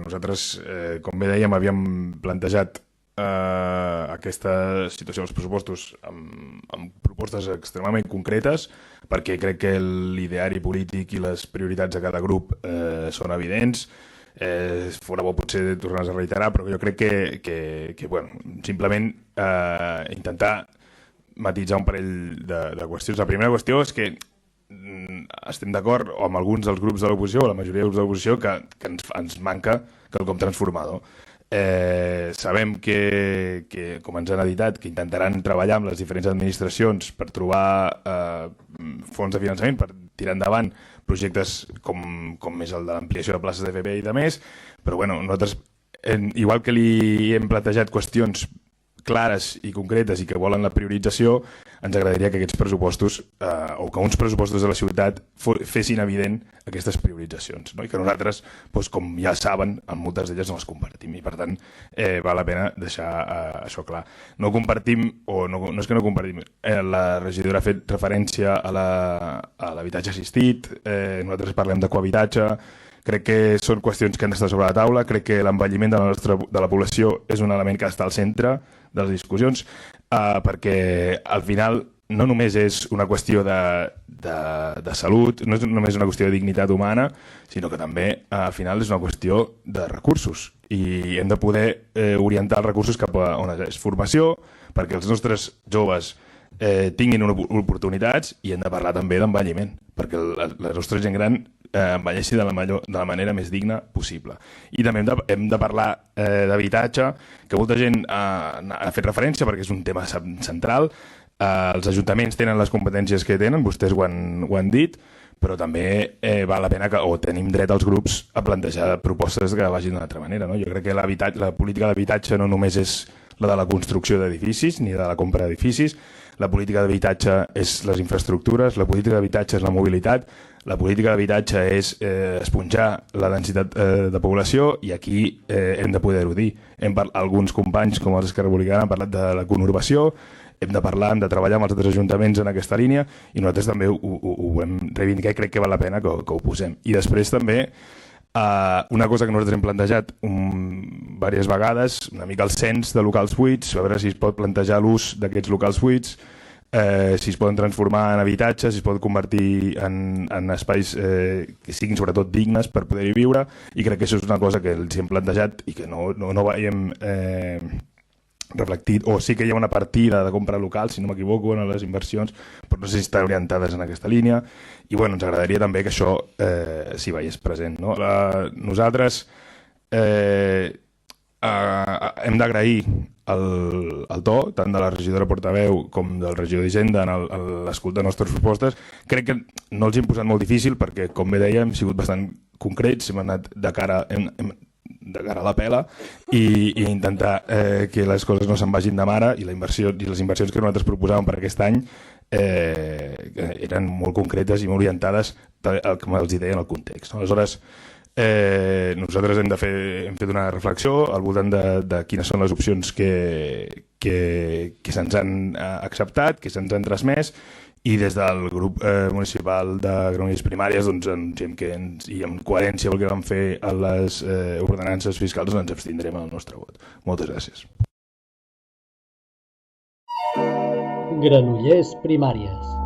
Nosaltres, com bé dèiem, havíem plantejat aquesta situació dels pressupostos amb propostes extremament concretes, perquè crec que l'ideari polític i les prioritats de cada grup són evidents. Fora bo potser tornar a reiterar, però jo crec que bueno, simplement intentar matitzar un parell de qüestions. La primera qüestió és que estem d'acord amb alguns dels grups de l'oposició, o la majoria dels grups de l'oposició, que ens manca quelcom transformador. Sabem que, com ens han editat, que intentaran treballar amb les diferents administracions per trobar fons de finançament, per tirar endavant projectes com és el de l'ampliació de places d'FP i de més, però bueno, nosaltres, igual que li hem plantejat qüestions clares i concretes i que volen la priorització, ens agradaria que aquests pressupostos o que uns pressupostos de la ciutat fessin evident aquestes prioritzacions, no? I que nosaltres, doncs, com ja saben, amb moltes d'elles no les compartim i per tant val la pena deixar això clar. No compartim, o no és que no compartim, la regidora ha fet referència a l'habitatge assistit, nosaltres parlem de cohabitatge. Crec que són qüestions que han d'estar sobre la taula, crec que l'envelliment de la població és un element que està al centre de les discussions, perquè al final no només és una qüestió de salut, no és només una qüestió de dignitat humana, sinó que també al final és una qüestió de recursos i hem de poder orientar els recursos cap a on és formació, perquè els nostres joves tinguin oportunitats, i hem de parlar també d'envelliment, perquè la nostra gent gran envelleixi de la manera més digna possible. I també hem de parlar d'habitatge, que molta gent ha fet referència perquè és un tema central. Els ajuntaments tenen les competències que tenen, vostès ho han dit, però també val la pena o tenim dret als grups a plantejar propostes que vagin d'una altra manera, no? Jo crec que la política d'habitatge no només és la de la construcció d'edificis ni de la compra d'edificis. La política d'habitatge és les infraestructures, la política d'habitatge és la mobilitat, la política d'habitatge és esponjar la densitat de població, i aquí hem de poder-ho dir. Alguns companys, com els d'Esquerra Republicana, han parlat de la conurbació, hem de treballar amb els altres ajuntaments en aquesta línia, i nosaltres també ho hem reivindicat i crec que val la pena que ho posem. I després també una cosa que nosaltres hem plantejat diverses vegades, una mica el cens de locals buits, a veure si es pot plantejar l'ús d'aquests locals buits, si es poden transformar en habitatges, si es poden convertir en espais que siguin sobretot dignes per poder-hi viure, i crec que això és una cosa que els hem plantejat i que no veiem reflectit, o sí que hi ha una partida de compra local, si no m'equivoco, en les inversions, però no sé si estan orientades en aquesta línia, i bueno, ens agradaria també que això s'hi veiés present, no? Nosaltres hem d'agrair el to, tant de la regidora portaveu com del regidor d'Hisenda en l'escolta de les nostres propostes. Crec que no els hem posat molt difícil perquè, com bé deia, hem sigut bastant concrets, hem anat de cara a la pela i intentar que les coses no se'n vagin de mare, i les inversions que nosaltres proposàvem per aquest any eren molt concretes i molt orientades, com els deia, en el context. Aleshores, nosaltres hem fet una reflexió al voltant de quines són les opcions que se'ns han acceptat, que se'ns han transmès, i des del grup municipal de Granollers Primàries, i en coherència amb el que vam fer a les ordenances fiscals, ens abstindrem en el nostre vot. Moltes gràcies. Granollers Primàries.